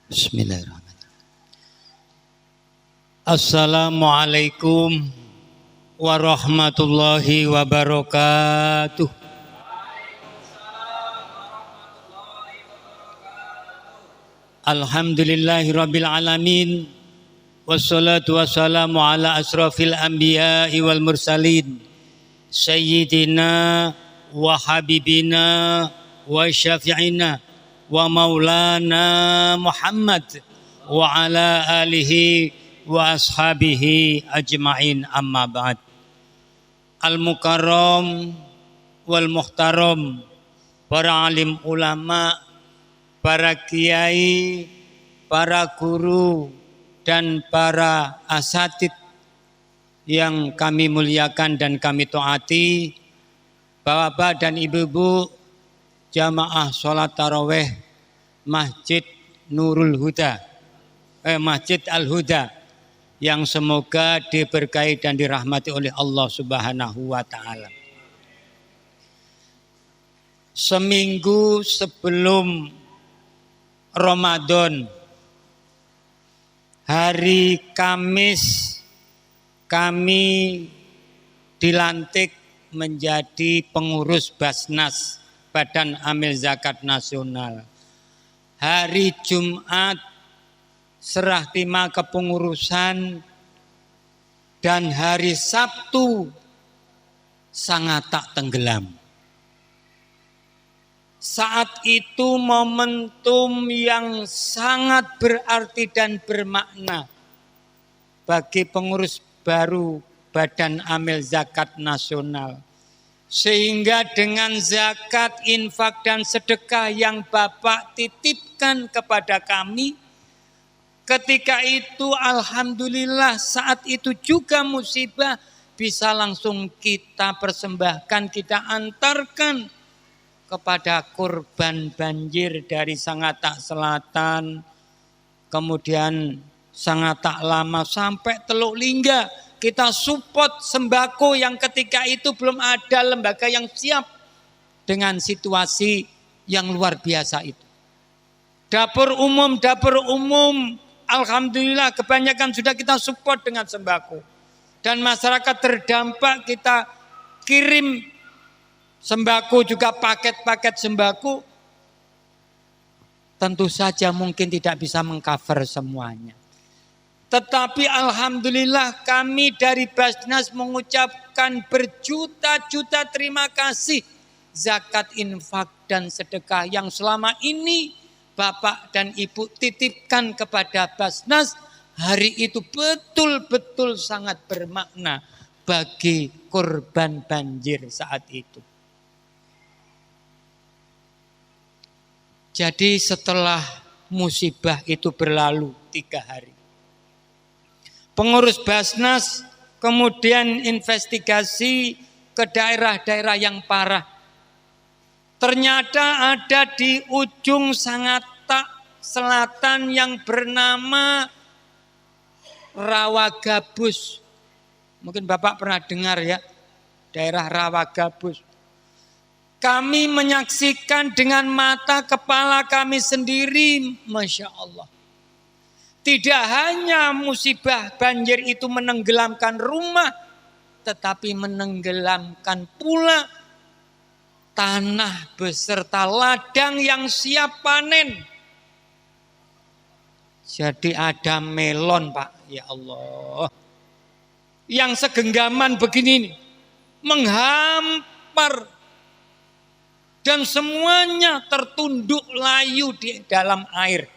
Bismillahirrahmanirrahim. Assalamualaikum warahmatullahi wabarakatuh. Alhamdulillahirabbil alamin. Wassalatu wassalamu ala asrafil anbiya'i wal mursalin. Sayyidina wa habibina wa syafi'ina wa maulana Muhammad wa ala alihi wa ashabihi ajma'in, amma ba'd. Al-mukarram wal muhtaram, para alim ulama, para kiai, para guru, dan para asatid yang kami muliakan dan kami taati, bapak dan ibu-ibu jamaah sholat taraweh Masjid Nurul Huda, Masjid Al-Huda, yang semoga diberkahi dan dirahmati oleh Allah Subhanahu wa Ta'ala. Seminggu sebelum Ramadan, hari Kamis, kami dilantik menjadi pengurus Basnas, Badan Amil Zakat Nasional. Hari Jumat serah terima kepengurusan, dan hari Sabtu sangat tak tenggelam. Saat itu momentum yang sangat berarti dan bermakna bagi pengurus baru Badan Amil Zakat Nasional. Sehingga dengan zakat, infak, dan sedekah yang Bapak titipkan kepada kami, ketika itu alhamdulillah saat itu juga musibah bisa langsung kita persembahkan, kita antarkan kepada korban banjir dari Sangatta Selatan, kemudian Sangatta Lama sampai Teluk Lingga. Kita support sembako yang ketika itu belum ada lembaga yang siap dengan situasi yang luar biasa itu. Dapur umum, alhamdulillah kebanyakan sudah kita support dengan sembako. Dan masyarakat terdampak kita kirim sembako, juga paket-paket sembako. Tentu saja mungkin tidak bisa mengcover semuanya. Tetapi alhamdulillah kami dari Basnas mengucapkan berjuta-juta terima kasih zakat, infak, dan sedekah yang selama ini Bapak dan Ibu titipkan kepada Basnas. Hari itu betul-betul sangat bermakna bagi korban banjir saat itu. Jadi setelah musibah itu berlalu 3 hari, pengurus Basnas kemudian investigasi ke daerah-daerah yang parah. Ternyata ada di ujung Sangatta Selatan yang bernama Rawagabus. Mungkin Bapak pernah dengar ya, daerah Rawagabus. Kami menyaksikan dengan mata kepala kami sendiri, Masya Allah. Tidak hanya musibah banjir itu menenggelamkan rumah, tetapi menenggelamkan pula tanah beserta ladang yang siap panen. Jadi ada melon, Pak, ya Allah, yang segenggaman begini nih, menghampar dan semuanya tertunduk layu di dalam air.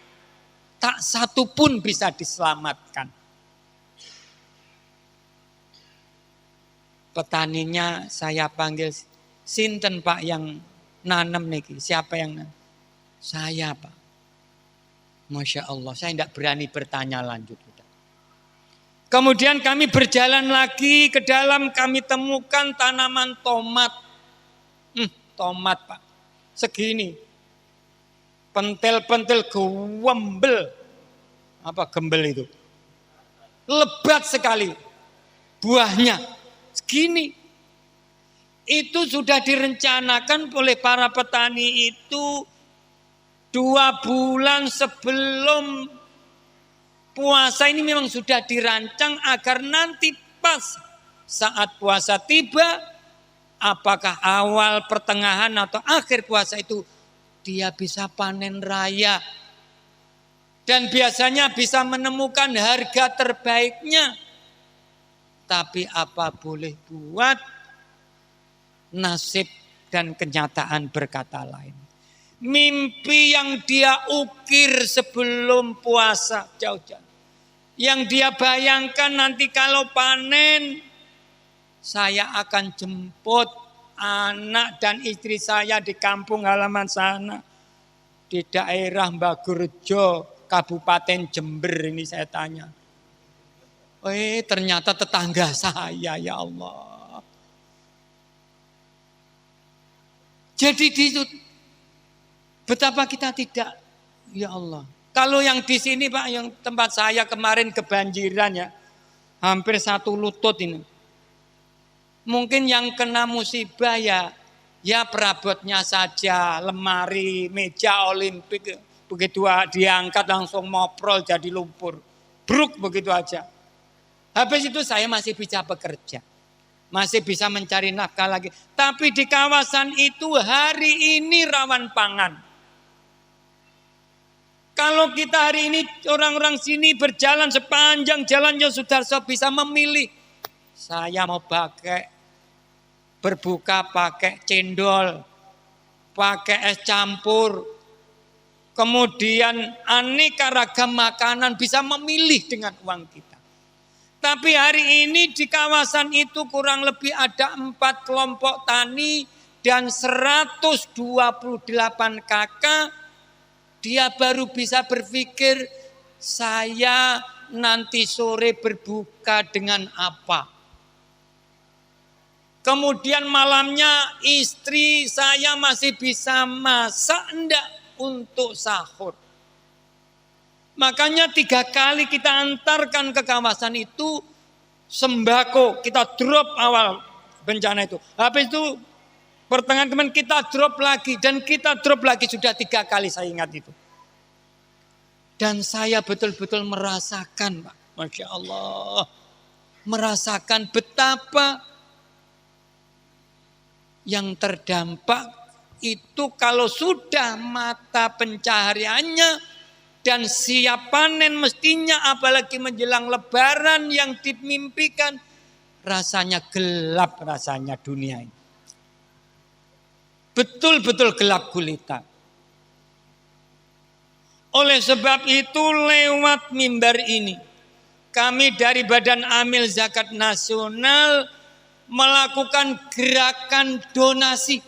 Tak satu pun bisa diselamatkan. Petaninya saya panggil, sinten Pak yang nanam niki? Siapa yang nanam? Saya, Pak. Masya Allah, saya tidak berani bertanya lanjut. Kemudian kami berjalan lagi ke dalam, kami temukan tanaman tomat. Tomat, Pak, segini. Pentil-pentil gembel. Apa gembel itu? Lebat sekali buahnya. Segini. Itu sudah direncanakan oleh para petani itu 2 bulan sebelum puasa ini memang sudah dirancang agar nanti pas saat puasa tiba, apakah awal, pertengahan atau akhir puasa itu dia bisa panen raya. Dan biasanya bisa menemukan harga terbaiknya. Tapi apa boleh buat, nasib dan kenyataan berkata lain. Mimpi yang dia ukir sebelum puasa jauh-jauh. Yang dia bayangkan nanti kalau panen, saya akan jemput anak dan istri saya di kampung halaman sana. Di daerah Bagurjo, Kabupaten Jember ini saya tanya. Ternyata tetangga saya, ya Allah. Jadi itu betapa kita tidak, ya Allah. Kalau yang di sini Pak, yang tempat saya kemarin kebanjiran ya, hampir 1 lutut ini. Mungkin yang kena musibah ya perabotnya saja, lemari, meja olimpik, begitu diangkat langsung moprol jadi lumpur. Bruk begitu aja. Habis itu saya masih bisa bekerja. Masih bisa mencari nafkah lagi. Tapi di kawasan itu hari ini rawan pangan. Kalau kita hari ini orang-orang sini berjalan sepanjang jalannya Sudarso bisa memilih. Saya mau berbuka pakai cendol, pakai es campur. Kemudian aneka ragam makanan bisa memilih dengan uang kita. Tapi hari ini di kawasan itu kurang lebih ada 4 kelompok tani dan 128 kakak. Dia baru bisa berpikir saya nanti sore berbuka dengan apa. Kemudian malamnya istri saya masih bisa masak enggak untuk sahur. Makanya 3 kali kita antarkan ke kawasan itu sembako. Kita drop awal bencana itu. Habis itu pertengahan kemarin kita drop lagi. Dan kita drop lagi sudah 3 kali saya ingat itu. Dan saya betul-betul merasakan Pak. Masya Allah. Merasakan betapa yang terdampak itu kalau sudah mata pencahariannya dan siap panen mestinya apalagi menjelang lebaran yang dimimpikan. Rasanya gelap rasanya dunia ini. Betul-betul gelap gulita. Oleh sebab itu lewat mimbar ini. Kami dari Badan Amil Zakat Nasional melakukan gerakan donasi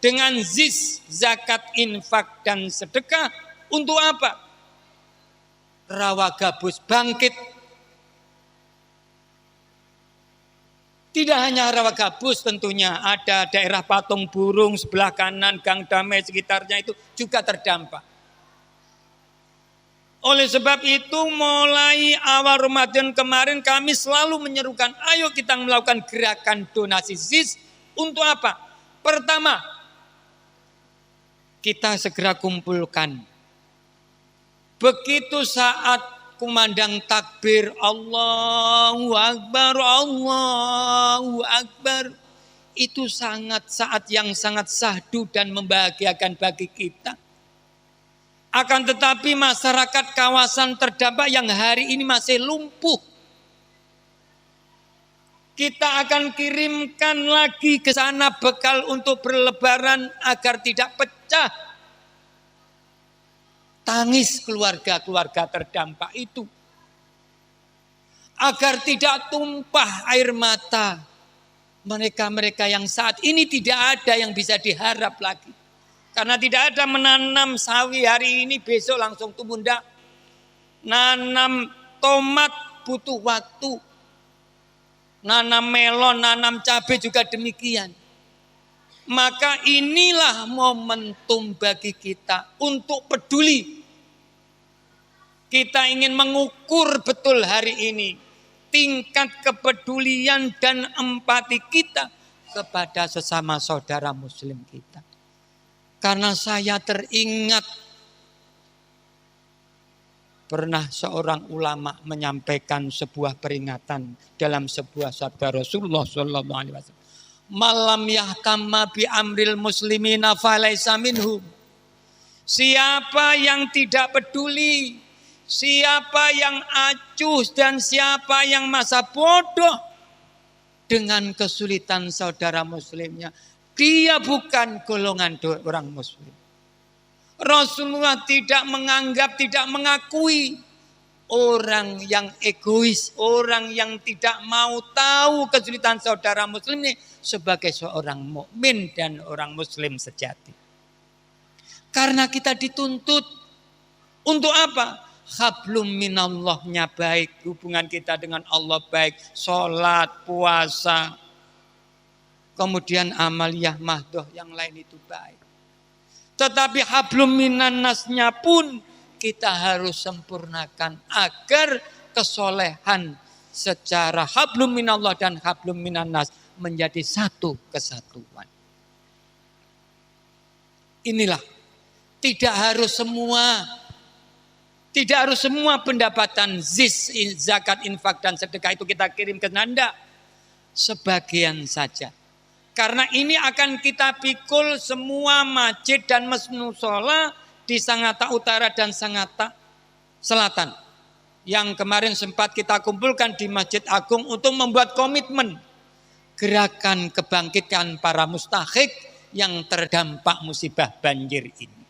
dengan ZIS, zakat, infak, dan sedekah. Untuk apa? Rawa Gabus bangkit. Tidak hanya Rawa Gabus tentunya, ada daerah Patung Burung sebelah kanan, Gang Damai sekitarnya itu juga terdampak. Oleh sebab itu mulai awal Ramadan kemarin kami selalu menyerukan, ayo kita melakukan gerakan donasi ZIS. Untuk apa? Pertama, kita segera kumpulkan. Begitu saat kumandang takbir Allahu Akbar, Allahu Akbar. Itu saat yang sangat syahdu dan membahagiakan bagi kita. Akan tetapi masyarakat kawasan terdampak yang hari ini masih lumpuh. Kita akan kirimkan lagi ke sana bekal untuk berlebaran agar tidak pecah tangis keluarga-keluarga terdampak itu. Agar tidak tumpah air mata mereka-mereka yang saat ini tidak ada yang bisa diharap lagi. Karena tidak ada menanam sawi hari ini besok langsung tumbuh. Enggak. Nanam tomat butuh waktu. Nanam melon, nanam cabai juga demikian. Maka inilah momentum bagi kita untuk peduli. Kita ingin mengukur betul hari ini tingkat kepedulian dan empati kita kepada sesama saudara muslim kita. Karena saya teringat Pernah seorang ulama menyampaikan sebuah peringatan dalam sebuah sabda Rasulullah sallallahu alaihi wasallam. Malam yahtamma bi amril muslimina falaisa minhum. Siapa yang tidak peduli, siapa yang acuh dan siapa yang masa bodoh dengan kesulitan saudara muslimnya, dia bukan golongan orang muslim. Rasulullah tidak menganggap, tidak mengakui orang yang egois, orang yang tidak mau tahu kesulitan saudara muslim ini sebagai seorang mukmin dan orang muslim sejati. Karena kita dituntut untuk apa? Hablum minallahnya baik, hubungan kita dengan Allah baik, sholat, puasa, kemudian amaliyah mahdoh yang lain itu baik. Tetapi hablum minan nasnya pun kita harus sempurnakan agar kesolehan secara hablum minallah dan hablum minan nas menjadi satu kesatuan. Inilah, tidak harus semua pendapatan zakat, infak dan sedekah itu kita kirim ke Nanda. Sebagian saja. Karena ini akan kita pikul semua masjid dan mushola di Sangatta Utara dan Sangatta Selatan. Yang kemarin sempat kita kumpulkan di Masjid Agung untuk membuat komitmen gerakan kebangkitan para mustahik yang terdampak musibah banjir ini.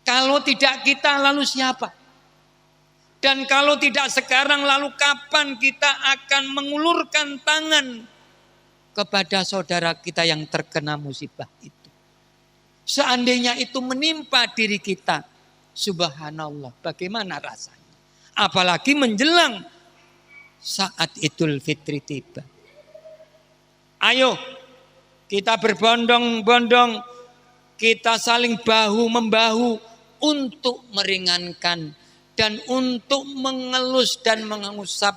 Kalau tidak kita, lalu siapa? Dan kalau tidak sekarang, lalu kapan kita akan mengulurkan tangan kepada saudara kita yang terkena musibah itu? Seandainya itu menimpa diri kita, subhanallah, bagaimana rasanya? Apalagi menjelang saat Idul Fitri tiba. Ayo kita berbondong-bondong, kita saling bahu-membahu untuk meringankan dan untuk mengelus dan mengusap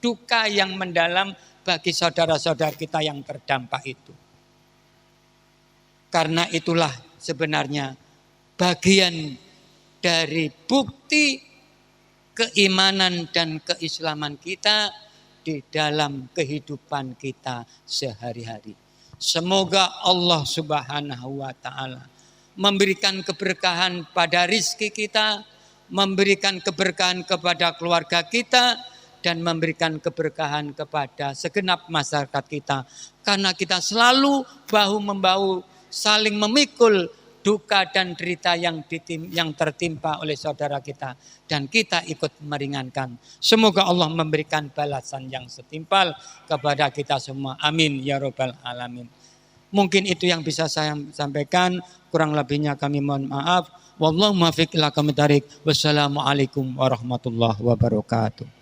duka yang mendalam bagi saudara-saudara kita yang terdampak itu. Karena itulah sebenarnya bagian dari bukti keimanan dan keislaman kita di dalam kehidupan kita sehari-hari. Semoga Allah Subhanahu wa taala memberikan keberkahan pada rizki kita, memberikan keberkahan kepada keluarga kita, dan memberikan keberkahan kepada segenap masyarakat kita. Karena kita selalu bahu-membahu saling memikul duka dan derita yang tertimpa oleh saudara kita. Dan kita ikut meringankan. Semoga Allah memberikan balasan yang setimpal kepada kita semua. Amin ya rabbal alamin. Mungkin itu yang bisa saya sampaikan. Kurang lebihnya kami mohon maaf. Wallahu muwaffiq ila aqwamit thoriq. Wassalamualaikum warahmatullahi wabarakatuh.